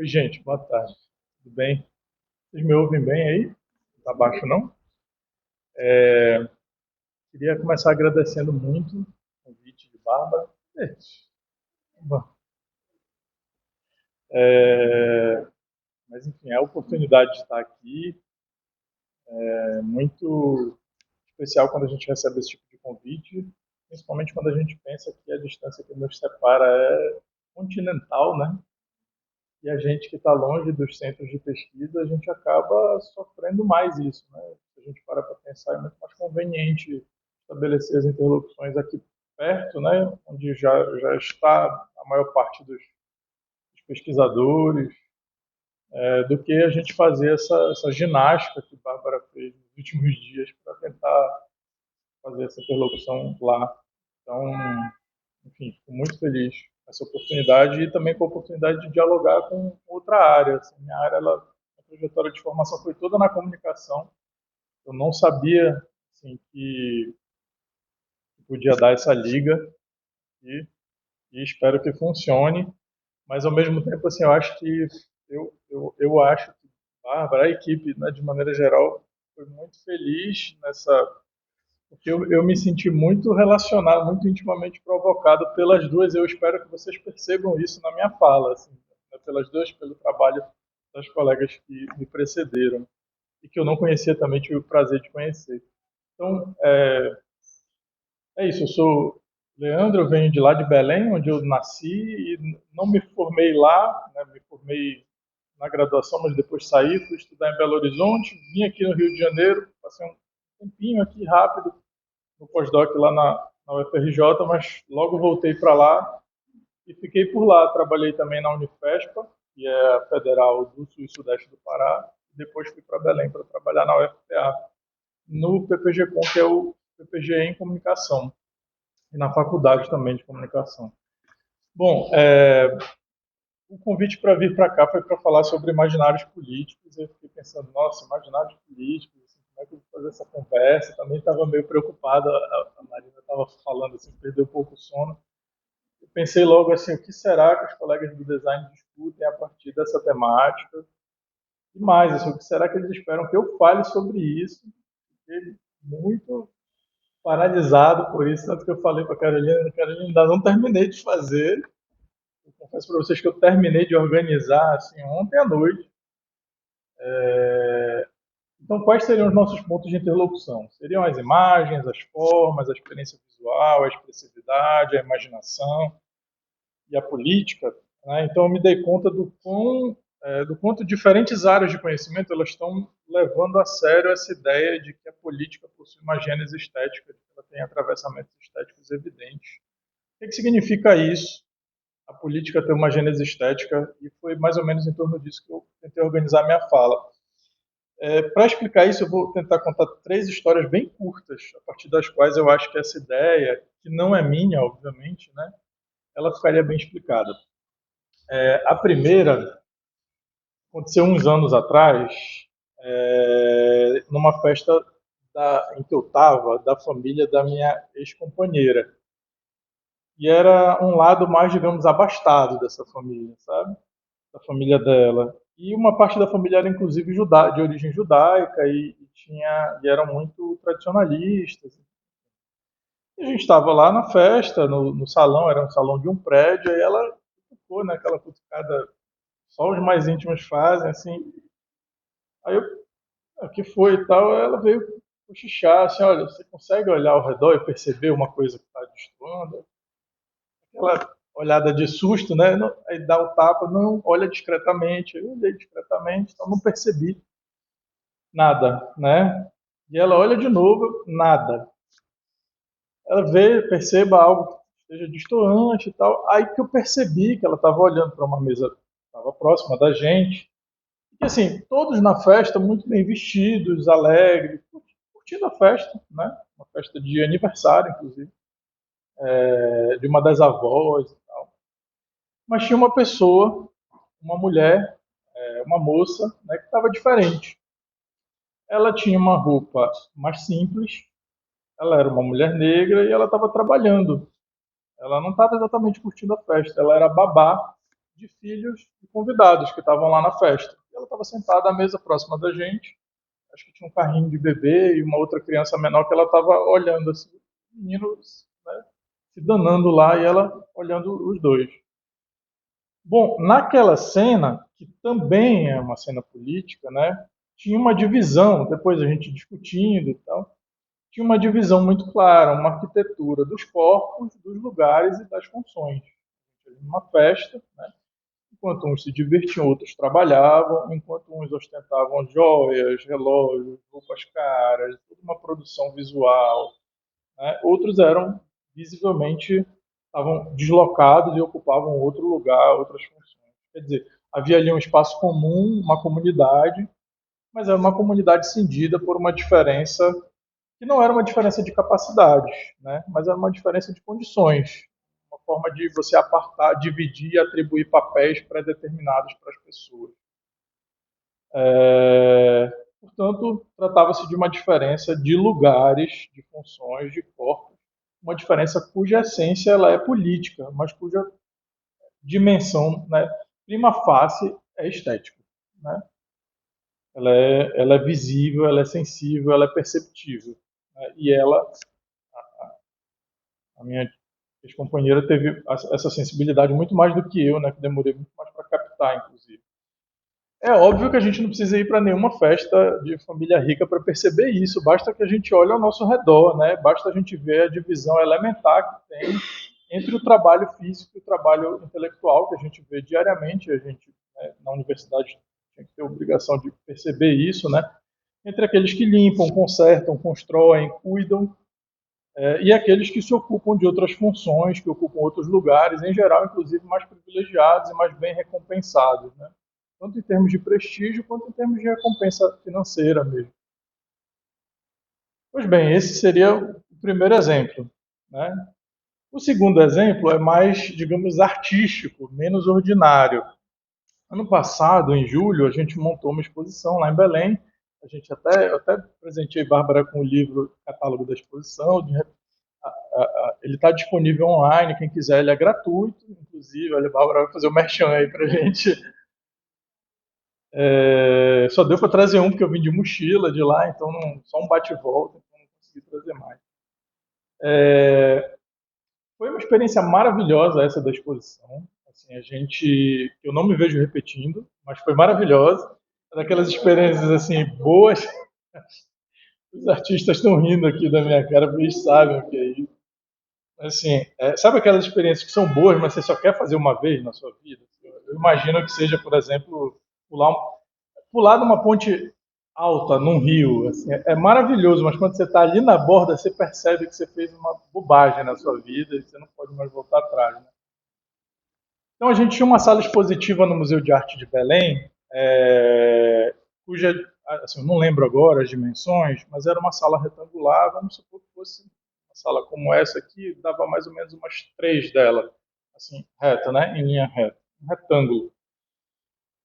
Oi, gente, boa tarde. Tudo bem? Vocês me ouvem bem aí? Não tá baixo, não? Queria começar agradecendo muito o convite de Bárbara. Bom, é, mas, enfim, a oportunidade de estar aqui é muito especial quando a gente recebe esse tipo de convite, principalmente quando a gente pensa que a distância que nos separa é continental, né? E a gente que está longe dos centros de pesquisa, a gente acaba sofrendo mais isso, né? Se a gente para pensar, é muito mais conveniente estabelecer as interlocuções aqui perto, né? Onde já está a maior parte dos pesquisadores, do que a gente fazer essa ginástica que a Bárbara fez nos últimos dias para tentar fazer essa interlocução lá. Então, enfim, fico muito feliz com essa oportunidade e também com a oportunidade de dialogar com outra área. Assim, minha área, a trajetória de formação foi toda na comunicação. Eu não sabia assim, que podia dar essa liga e, e espero que funcione. Mas ao mesmo tempo, assim, eu acho que eu acho que a Bárbara, a equipe, né, de maneira geral, foi muito feliz nessa. Porque eu me senti muito relacionado, muito intimamente provocado pelas duas. Eu espero que vocês percebam isso na minha fala, assim, né, pelas duas, pelo trabalho das colegas que me precederam e que eu não conhecia também, tive o prazer de conhecer. Então, é isso. Eu sou Leandro, eu venho de lá de Belém, onde eu nasci e não me formei lá, né, me formei na graduação, mas depois saí, fui estudar em Belo Horizonte, vim aqui no Rio de Janeiro, passei um tempinho aqui rápido no pós-doc lá na UFRJ, mas logo voltei para lá e fiquei por lá. Trabalhei também na Unifespa, que é a Federal do Sul e Sudeste do Pará, e depois fui para Belém para trabalhar na UFPA, no PPG-Com, que é o PPG em Comunicação, e na Faculdade também de Comunicação. Bom, o convite para vir para cá foi para falar sobre imaginários políticos. Eu fiquei pensando, nossa, imaginários políticos, assim, como é que eu vou fazer essa conversa? Também estava meio preocupada, a Marina estava falando assim, perdeu um pouco o sono. Eu pensei logo assim, o que será que os colegas do design discutem a partir dessa temática? E mais, assim, o que será que eles esperam que eu fale sobre isso? Fiquei muito paralisado por isso, tanto que eu falei para a Carolina, ainda não terminei de fazer. Eu confesso para vocês que eu terminei de organizar assim, ontem à noite. Então, quais seriam os nossos pontos de interlocução? Seriam as imagens, as formas, a experiência visual, a expressividade, a imaginação e a política. Né? Então, eu me dei conta do quanto diferentes áreas de conhecimento elas estão levando a sério essa ideia de que a política possui uma gênese estética, de que ela tem atravessamentos estéticos evidentes. O que significa isso? A política ter uma gênese estética, e foi mais ou menos em torno disso que eu tentei organizar minha fala. Para explicar isso, eu vou tentar contar três histórias bem curtas, a partir das quais eu acho que essa ideia, que não é minha, obviamente, né, ela ficaria bem explicada. A primeira aconteceu uns anos atrás, numa festa em que eu estava, da família da minha ex-companheira. E era um lado mais, digamos, abastado dessa família, sabe? Da família dela. E uma parte da família era inclusive de origem judaica e eram muito tradicionalistas. E a gente estava lá na festa, no salão, era um salão de um prédio, e ela ficou naquela cutucada, só os mais íntimos fazem, assim. Aí eu, o que foi e tal, ela veio cochichar, assim, olha, você consegue olhar ao redor e perceber uma coisa que está destoando? Aquela olhada de susto, né? Aí dá o tapa, não, olha discretamente. Eu olhei discretamente, então não percebi nada, né? E ela olha de novo, nada. Ela vê, perceba algo que esteja destoante e tal. Aí que eu percebi que ela estava olhando para uma mesa que estava próxima da gente. E assim, todos na festa, muito bem vestidos, alegres, curtindo a festa, né? Uma festa de aniversário, inclusive, de uma das avós e tal. Mas tinha uma pessoa, uma mulher, uma moça, né, que estava diferente. Ela tinha uma roupa mais simples, ela era uma mulher negra e ela estava trabalhando. Ela não estava exatamente curtindo a festa, ela era babá de filhos de convidados que estavam lá na festa. E ela estava sentada à mesa próxima da gente, acho que tinha um carrinho de bebê e uma outra criança menor que ela estava olhando assim, o menino, né, se danando lá e ela olhando os dois. Bom, naquela cena, que também é uma cena política, né, tinha uma divisão, depois a gente discutindo e tal, tinha uma divisão muito clara, uma arquitetura dos corpos, dos lugares e das funções. Uma festa, né, enquanto uns se divertiam, outros trabalhavam, enquanto uns ostentavam joias, relógios, roupas caras, toda uma produção visual, né, outros eram visivelmente estavam deslocados e ocupavam outro lugar, outras funções. Quer dizer, havia ali um espaço comum, uma comunidade, mas era uma comunidade cindida por uma diferença que não era uma diferença de capacidades, né? Mas era uma diferença de condições, uma forma de você apartar, dividir e atribuir papéis pré-determinados para as pessoas. Portanto, tratava-se de uma diferença de lugares, de funções, de corpos, uma diferença cuja essência ela é política, mas cuja dimensão, né, prima facie, é estética. Né? Ela é visível, ela é sensível, ela é perceptível. Né? E ela, a minha ex-companheira, teve essa sensibilidade muito mais do que eu, né, que demorei muito mais para captar, inclusive. É óbvio que a gente não precisa ir para nenhuma festa de família rica para perceber isso, basta que a gente olhe ao nosso redor, né? Basta a gente ver a divisão elementar que tem entre o trabalho físico e o trabalho intelectual, que a gente vê diariamente, a gente, né, na universidade tem que ter a obrigação de perceber isso, né? Entre aqueles que limpam, consertam, constroem, cuidam, e aqueles que se ocupam de outras funções, que ocupam outros lugares, em geral, inclusive, mais privilegiados e mais bem recompensados, né? Tanto em termos de prestígio quanto em termos de recompensa financeira mesmo. Pois bem, esse seria o primeiro exemplo. Né? O segundo exemplo é mais, digamos, artístico, menos ordinário. Ano passado, em julho, a gente montou uma exposição lá em Belém. A gente até presenteei Bárbara com o livro Catálogo da Exposição. Ele está disponível online, quem quiser, ele é gratuito. Inclusive, a Bárbara vai fazer o merchan aí para a gente. Só deu para trazer um porque eu vim de mochila de lá, então só um bate e volta, então não consegui trazer mais. Foi uma experiência maravilhosa essa da exposição. Assim, eu não me vejo repetindo, mas foi maravilhosa. É daquelas experiências assim boas. Os artistas estão rindo aqui da minha cara, porque eles sabem o que é isso. Assim, sabe aquelas experiências que são boas, mas você só quer fazer uma vez na sua vida? Eu imagino que seja, por exemplo, pular numa ponte alta, num rio. Assim, é maravilhoso, mas quando você está ali na borda, você percebe que você fez uma bobagem na sua vida e você não pode mais voltar atrás. Né? Então a gente tinha uma sala expositiva no Museu de Arte de Belém, cuja, assim, eu não lembro agora as dimensões, mas era uma sala retangular, vamos supor que fosse uma sala como essa aqui, dava mais ou menos umas 3 dela, assim, reta, né, em linha reta, um retângulo.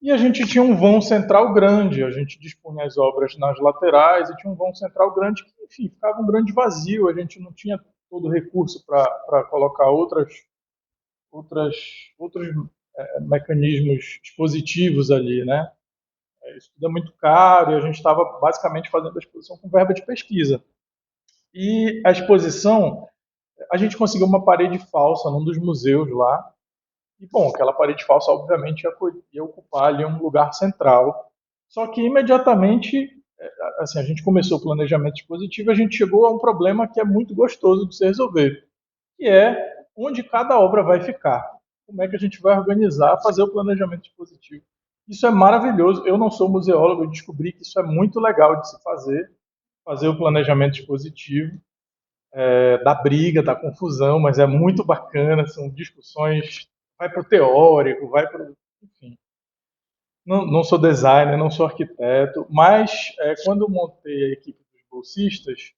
E a gente tinha um vão central grande, a gente dispunha as obras nas laterais e tinha um vão central grande que, enfim, ficava um grande vazio, a gente não tinha todo o recurso para colocar outras, outros mecanismos expositivos ali, né? Isso tudo é muito caro e a gente estava basicamente fazendo a exposição com verba de pesquisa. E a exposição, a gente conseguiu uma parede falsa num dos museus lá. E, bom, aquela parede falsa, obviamente, ia ocupar ali um lugar central. Só que imediatamente, assim, a gente começou o planejamento expositivo e a gente chegou a um problema que é muito gostoso de se resolver, que é onde cada obra vai ficar. Como é que a gente vai organizar, fazer o planejamento expositivo. Isso é maravilhoso. Eu não sou museólogo, eu descobri que isso é muito legal de se fazer o planejamento expositivo, da briga, da confusão, mas é muito bacana, são discussões, vai para o teórico, vai para enfim. Não sou designer, não sou arquiteto, mas quando eu montei a equipe dos bolsistas,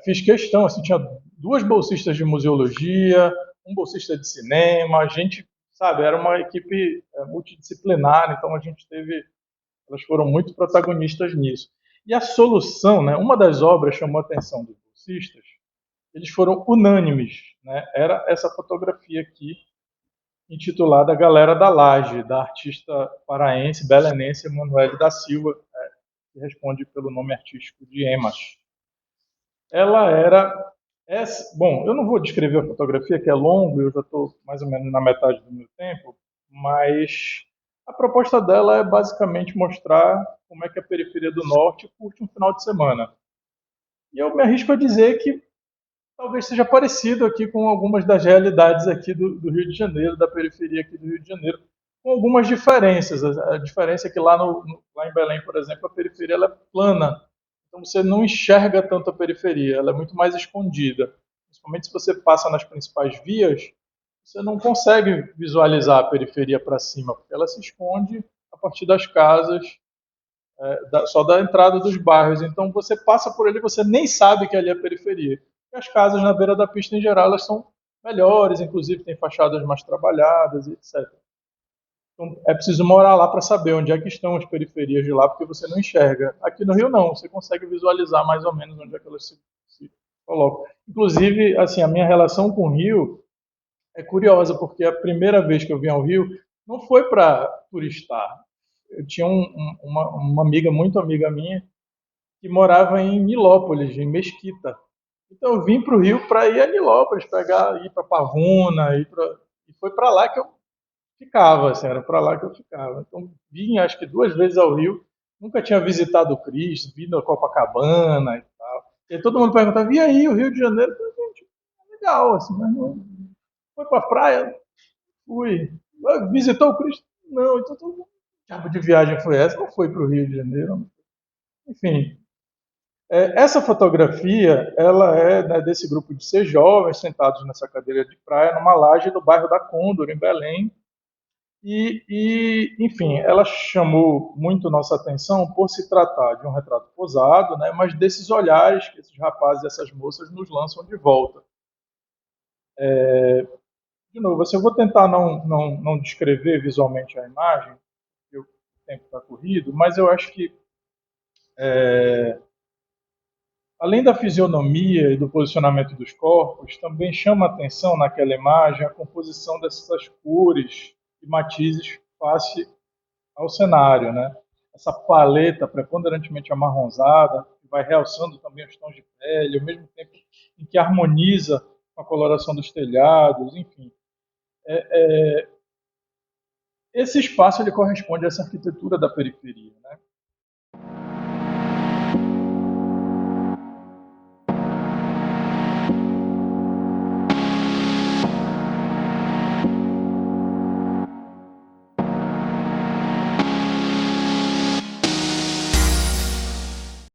fiz questão, assim, tinha 2 bolsistas de museologia, um bolsista de cinema, a gente, sabe, era uma equipe multidisciplinar, então a gente teve, elas foram muito protagonistas nisso. E a solução, né, uma das obras chamou a atenção dos bolsistas, eles foram unânimes, né, era essa fotografia aqui, intitulada Galera da Laje, da artista paraense, belenense Emanuele da Silva, que responde pelo nome artístico de Emas. Ela era. Bom, eu não vou descrever a fotografia, que é longo, eu já estou mais ou menos na metade do meu tempo, mas a proposta dela é basicamente mostrar como é que a periferia do norte curte um final de semana. E eu me arrisco a dizer que talvez seja parecido aqui com algumas das realidades aqui do Rio de Janeiro, da periferia aqui do Rio de Janeiro, com algumas diferenças. A diferença é que lá em Belém, por exemplo, a periferia ela é plana, então você não enxerga tanto a periferia, ela é muito mais escondida. Principalmente se você passa nas principais vias, você não consegue visualizar a periferia para cima, porque ela se esconde a partir das casas, só da entrada dos bairros. Então você passa por ali, você nem sabe que ali é a periferia. E as casas na beira da pista, em geral, elas são melhores, inclusive tem fachadas mais trabalhadas, etc. Então é preciso morar lá para saber onde é que estão as periferias de lá, porque você não enxerga. Aqui no Rio não, você consegue visualizar mais ou menos onde é que elas se colocam. Inclusive, assim, a minha relação com o Rio é curiosa, porque a primeira vez que eu vim ao Rio não foi para turistar. Eu tinha uma amiga, muito amiga minha, que morava em Nilópolis, em Mesquita. Então eu vim para o Rio para ir a Nilópolis, ir para Pavuna, e foi para lá que eu ficava, assim, era para lá que eu ficava. Então vim acho que 2 vezes ao Rio, nunca tinha visitado o Cristo, vim na Copacabana e tal. E aí todo mundo perguntava, e aí, o Rio de Janeiro? Eu falei, gente, é legal, assim, mas não foi para a praia? Fui. Visitou o Cristo? Não, então todo tipo de viagem foi essa? Não foi para o Rio de Janeiro. Enfim, essa fotografia, ela é, né, desse grupo de 6 jovens sentados nessa cadeira de praia, numa laje do bairro da Condor, em Belém. Enfim, ela chamou muito nossa atenção por se tratar de um retrato posado, né, mas desses olhares que esses rapazes e essas moças nos lançam de volta. De novo, assim, eu vou tentar não descrever visualmente a imagem, porque o tempo está corrido, mas eu acho que além da fisionomia e do posicionamento dos corpos, também chama atenção naquela imagem a composição dessas cores e matizes face ao cenário, né? Essa paleta preponderantemente amarronzada, que vai realçando também os tons de pele, ao mesmo tempo em que harmoniza com a coloração dos telhados, enfim. Esse espaço ele corresponde a essa arquitetura da periferia, né?